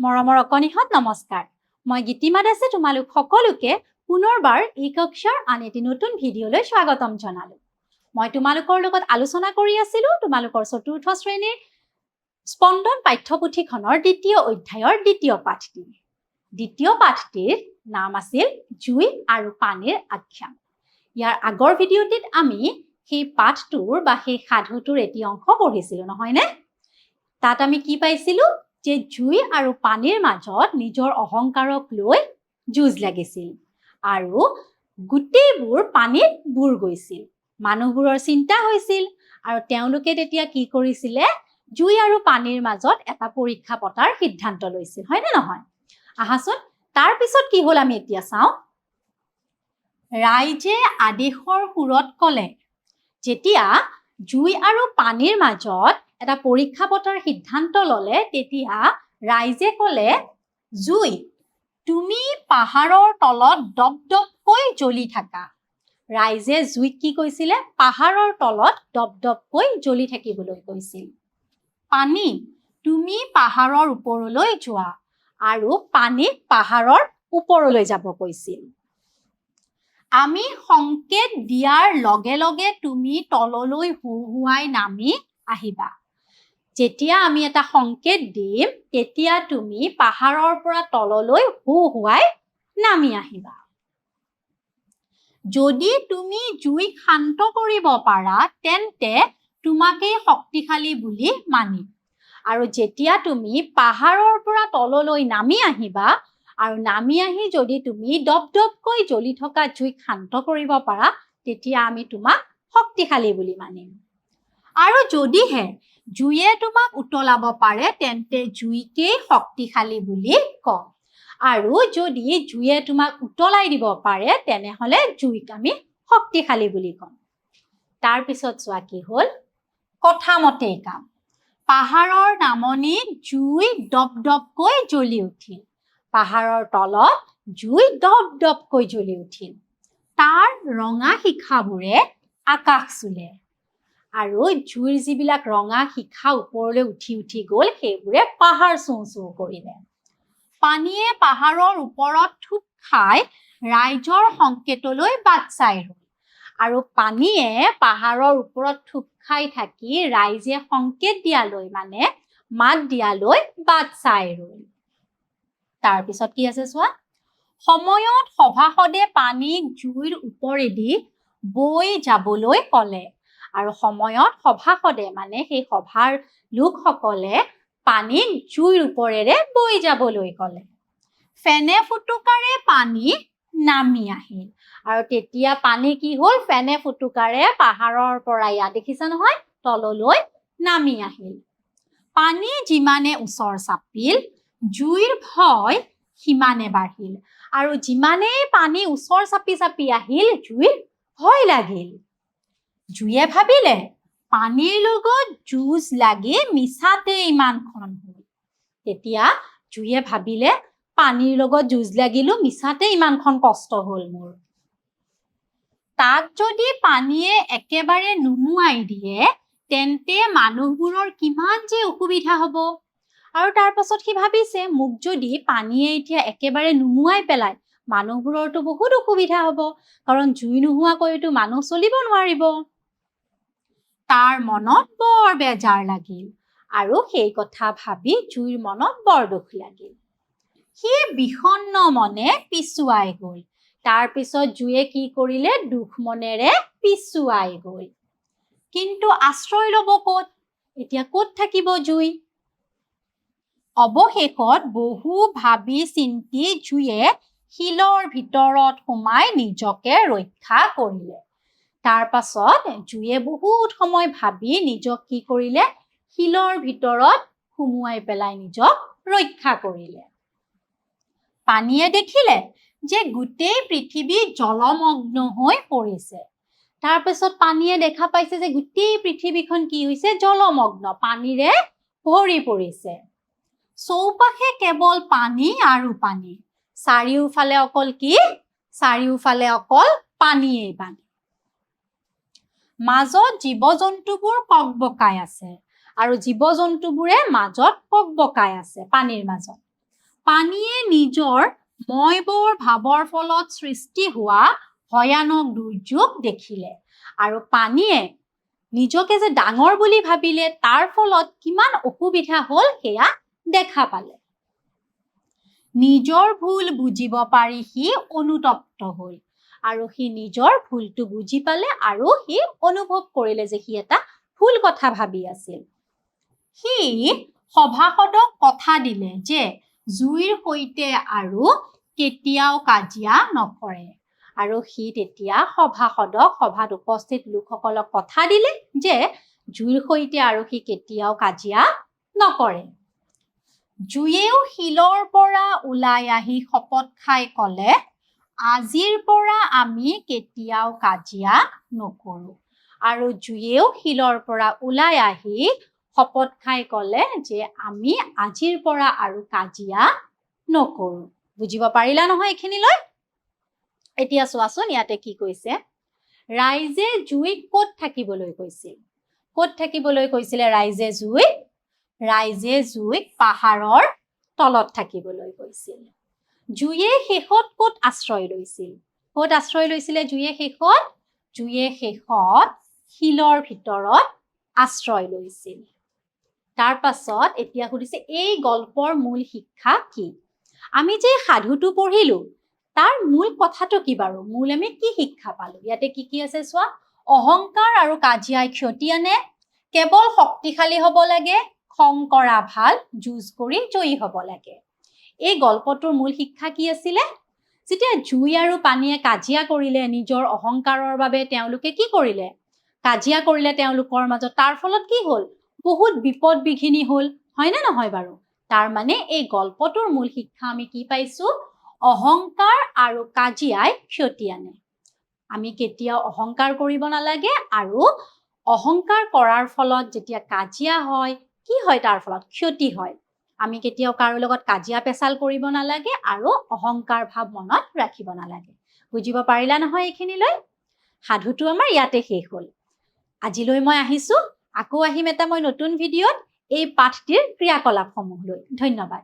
মৰমৰ অকণিহঁত নমস্কাৰ। মই গীতিমা দাসে তোমালোক সকলোকে পুনৰবাৰ এই কক্ষাৰ আন এটি নতুন ভিডিঅ'লৈ স্বাগতম জনালো। মই তোমালোকৰ লগত আলোচনা কৰি আছিলোঁ তোমালোকৰ চতুৰ্থ শ্ৰেণীৰ স্পন্দন পাঠ্যপুথিখনৰ দ্বিতীয় অধ্যায়ৰ দ্বিতীয় পাঠটি। দ্বিতীয় পাঠটিৰ নাম আছিল জুই আৰু পানীৰ আখ্যান। ইয়াৰ আগৰ ভিডিঅ'টিত আমি সেই পাঠটোৰ বা সেই সাধুটোৰ এটি অংশ পঢ়িছিলোঁ, নহয়নে? তাত আমি কি পাইছিলোঁ যে জুই আৰু পানীৰ মাজত নিজৰ অহংকাৰক লৈ যুঁজ লাগিছিল আৰু গোটেইবোৰ পানীত বুৰ গৈছিল। মানুহবোৰৰ চিন্তা হৈছিল আৰু তেওঁলোকে তেতিয়া কি কৰিছিলে, জুই আৰু পানীৰ মাজত এটা পৰীক্ষা পতাৰ সিদ্ধান্ত লৈছিল, হয়নে নহয়? আহাচোন তাৰ পিছত কি হ'ল আমি এতিয়া চাওঁ। ৰাইজে আদেশৰ সুৰত ক'লে। যেতিয়া জুই আৰু পানীৰ মাজত এটা পৰীক্ষা পতাৰ সিদ্ধান্ত ল'লে তেতিয়া ৰাইজে ক'লে, জুই তুমি পাহাৰৰ তলত দপদপকৈ জ্বলি থাকা। ৰাইজে জুইক কি কৈছিলে? পাহাৰৰ তলত দপদপকৈ জ্বলি থাকিবলৈ কৈছিল। পানী তুমি পাহাৰৰ ওপৰলৈ যোৱা আৰু পানীক পাহাৰৰ ওপৰলৈ যাব কৈছিল। আমি সংকেত দিয়াৰ লগে লগে তুমি তললৈ হুহুৱাই নামি আহিবা। যেতিয়া আমি এটা সংকেত দিম তেতিয়া তুমি পাহাৰৰ পৰা তললৈ হুহুৱাই নামি আহিবা। যদি তুমি জুইক শান্ত কৰিব পাৰা তেন্তে তোমাকেই শক্তিশালী বুলি মানিম। আৰু যেতিয়া তুমি পাহাৰৰ পৰা তললৈ নামি আহিবা আৰু নামি আহি যদি তুমি দপদপকৈ জ্বলি থকা জুইক শান্ত কৰিব পাৰা তেতিয়া আমি তোমাক শক্তিশালী বুলি মানিম। আৰু যদিহে জুয়ে তোমাক উতলাব পাৰে তেন্তে জুইকেই শক্তিশালী বুলি কম। আৰু যদি জুয়ে তোমাক উতলাই দিব পাৰে তেনেহ'লে জুইক আমি শক্তিশালী বুলি কম। তাৰপিছত চোৱা কি হ'ল, কথামতেই কাম। পাহাৰৰ নামনিত জুই দপদপকৈ জ্বলি উঠিল। পাহাৰৰ তলত জুই দপদপকৈ জ্বলি উঠিল। তাৰ ৰঙা শিখাবোৰে আকাশ চুলে। আৰু জুইৰ যিবিলাক ৰঙা শিখা ওপৰলৈ উঠি উঠি গ'ল সেইবোৰে পাহাৰ চুওঁ চুওঁ কৰিলে। পানীয়ে পাহাৰৰ ওপৰত থুপ খাই ৰাইজৰ সংকেতলৈ বাট চাই ৰ'ল। আৰু পানীয়ে পাহাৰৰ ওপৰত থুপ খাই থাকি ৰাইজে সংকেত দিয়ালৈ মানে মাত দিয়ালৈ বাট চাই ৰ'ল। তাৰপিছত কি আছে চোৱা। সময়ত সভাসদে পানীক জুইৰ ওপৰেদি বৈ যাবলৈ ক'লে। আৰু সময়ত সভাসদে মানে সেই সভাৰ লোকসকলে পানীক জুইৰ ওপৰেৰে বৈ যাবলৈ ক'লে। ফেনে ফুটুকাৰে পানী নামি আহিল। আৰু তেতিয়া পানী কি হ'ল, ফেনে ফুটুকাৰে পাহাৰৰ পৰা ইয়াত দেখিছা নহয় তললৈ নামি আহিল। পানী যিমানে ওচৰ চাপিল জুইৰ ভয় সিমানে বাঢ়িল। আৰু যিমানেই পানী ওচৰ চাপি চাপি আহিল জুইৰ ভয় লাগিল। জুয়ে ভাবিলে পানীৰ লগত যুঁজ লাগি মিছাতে ইমানখন হ'ল। তেতিয়া জুয়ে ভাবিলে পানীৰ লগত যুঁজ লাগিলো মিছাতে ইমানখন কষ্ট হ'ল মোৰ। তাক যদি পানীয়ে একেবাৰে নুমুৱাই দিয়ে তেন্তে মানুহবোৰৰ কিমান যে অসুবিধা হ'ব। আৰু তাৰ পাছত সি ভাবিছে মোক যদি পানীয়ে এতিয়া একেবাৰে নুমুৱাই পেলায় মানুহবোৰৰতো বহুত অসুবিধা হ'ব, কাৰণ জুই নোহোৱাকৈতো মানুহ চলিব নোৱাৰিব। তাৰ মনত বৰ বেজাৰ লাগিল আৰু সেই কথা ভাবি জুইৰ মনত বৰ দুখ লাগিল। সি বিষণ্ণ মনে পিছুৱাই গ'ল। তাৰপিছত জুয়ে কি কৰিলে, দুখ মনেৰে পিছুৱাই গ'ল। কিন্তু আশ্ৰয় ল'ব ক'ত? এতিয়া ক'ত থাকিব জুই? অৱশেষত বহু ভাবি চিন্তি জুয়ে শিলৰ ভিতৰত সোমাই নিজকে ৰক্ষা কৰিলে। তাৰ পাছত জুয়ে বহুত সময় ভাবি নিজক কি কৰিলে, শিলৰ ভিতৰত সুমুৱাই পেলাই নিজক ৰক্ষা কৰিলে। পানীয়ে দেখিলে যে গোটেই পৃথিৱী জলমগ্ন হৈ পৰিছে। তাৰপিছত পানীয়ে দেখা পাইছে যে গোটেই পৃথিৱীখন কি হৈছে, জলমগ্ন, পানীৰে ভৰি পৰিছে। চৌপাশে কেৱল পানী আৰু পানী। চাৰিওফালে অকল কি? চাৰিওফালে অকল পানীয়েই পানী। মাজত জীৱ-জন্তুবোৰ ককবকাই আছে আৰু জীৱ-জন্তুবোৰে মাজত ককবকাই আছে পানীৰ মাজত। পানীয়ে নিজৰ ময়বৰ ভাৱৰ ফলত সৃষ্টি হোৱা ভয়ানক দুৰ্যোগ দেখিলে আৰু পানীয়ে নিজকে যে ডাঙৰ বুলি ভাবিলে তাৰ ফলত কিমান অসুবিধা হ'ল সেয়া দেখা পালে নিজৰ ভুল বুজিব পাৰি সি অনুতপ্ত হ'ল আৰু সি নিজৰ ভুলটো বুজি পালে আৰু সি অনুভৱ কৰিলে যে সি এটা ভুল কথা ভাবি আছিল সি সভাসদক কথা দিলে যে জুইৰ সৈতে আৰু কেতিয়াও কাজিয়া নকৰে আৰু সি তেতিয়া সভাসদক সভাত উপস্থিত লোকসকলক কথা দিলে যে জুইৰ সৈতে আৰু সি কেতিয়াও কাজিয়া নকৰে জুয়েও শিলৰ পৰা ওলাই আহি শপত খাই ক'লে আজিৰ পৰা আমি কেতিয়াও কাজিয়া নকৰো আৰু জুয়েও শিলৰ পৰা ওলাই আহি শপত খাই ক'লে যে আমি আজিৰ পৰা আৰু কাজিয়া নকৰো বুজিব পাৰিলা নহয় এইখিনিলৈ এতিয়া চোৱাচোন ইয়াতে কি কৈছে ৰাইজে জুইক ক'ত থাকিবলৈ কৈছিল ক'ত থাকিবলৈ কৈছিলে ৰাইজে জুইক পাহাৰৰ তলত থাকিবলৈ কৈছিল জুয়ে শেষত ক'ত আশ্ৰয় লৈছিলে জুয়ে শেষত শিলৰ ভিতৰত আশ্ৰয় লৈছিল তাৰ পাছত এতিয়া সুধিছে এই গল্পৰ মূল শিক্ষা কি আমি যে সাধুটো পঢ়িলো তাৰ মূল কথাটো কি বাৰু মূল আমি কি শিক্ষা পালো ইয়াতে কি আছে চোৱা অহংকাৰ আৰু কাজিয়াই ক্ষতি আনে কেৱল শক্তিশালী হ'ব লাগে খং কৰা ভাল যুঁজ কৰি জয়ী হ'ব লাগে এই গল্পটোৰ মূল শিক্ষা কি আছিলে যেতিয়া জুই আৰু পানীয়ে কাজিয়া কৰিলে নিজৰ অহংকাৰৰ বাবে তেওঁলোকে কি কৰিলে কাজিয়া কৰিলে তেওঁলোকৰ মাজত তাৰ ফলত কি হ'ল বহুত বিপদ বিঘিনি হ'ল হয় না নহয় বাৰু তাৰ মানে এই গল্পটোৰ মূল শিক্ষা আমি কি পাইছো অহংকাৰ আৰু কাজিয়াই ক্ষতি আনে আমি কেতিয়াও অহংকাৰ কৰিব নালাগে আৰু অহংকাৰ কৰাৰ ফলত যেতিয়া কাজিয়া হয় কি হয় তাৰ ফলত ক্ষতি হয় আমি কেতিয়াও কাৰো লগত কাজিয়া পেচাল কৰিব নালাগে আৰু অহংকাৰ ভাৱ মনত ৰাখিব নালাগে বুজিব পাৰিলা নহয় এইখিনিলৈ সাধুটো আমাৰ ইয়াতে শেষ হ'ল আজিলৈ মই আহিছো আকৌ আহিম এটা মই নতুন ভিডিঅ'ত এই পাঠটিৰ ক্ৰিয়াকলাপসমূহ লৈ ধন্যবাদ